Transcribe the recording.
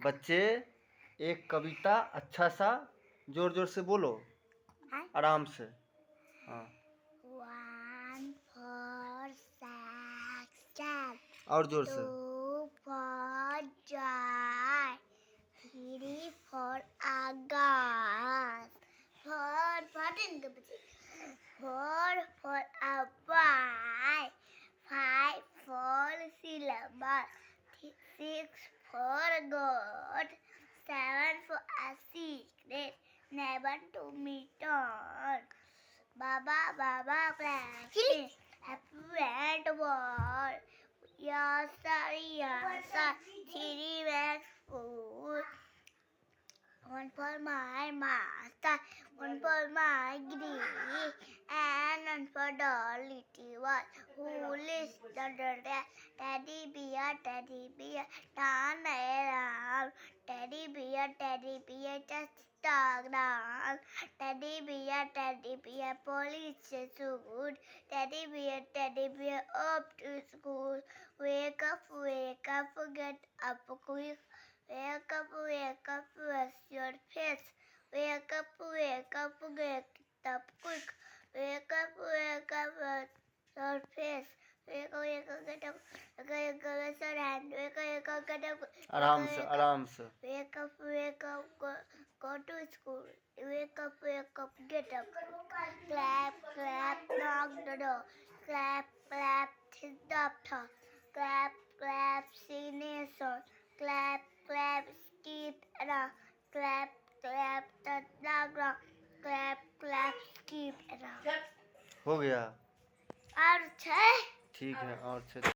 बच्चे एक कविता अच्छा सा जोर जोर से बोलो, आराम से। हाँ, 1 for success, और जोर से। 2 for joy, 3 for August, 4 for a boy, 5 for syllabus, 6 for God, 7 for a secret, 7 to meet on. Baba practice, happy went war. Yes sir, 3 bags food. 1 for my master, 1 for my giddy, and 1 for the little one who listened to the teddy bear, turn around. Teddy bear, just stuck down. Teddy bear, police suit. Teddy bear, up to school. Wake up, get up quick. Wake up, wash your face. Wake up, get up quick. Wake up, wash your face. Wake up, get up. Wash your hand. Wake up, get up. आराम से, आराम से। Wake up, go to school. Wake up, get up. Clap, knock the door. Clap, hit the top. Clap, sing a song. Clap, skip around. Clap, touch the ground. Clap, skip around. हो गया? और 6 ठीक है, और 6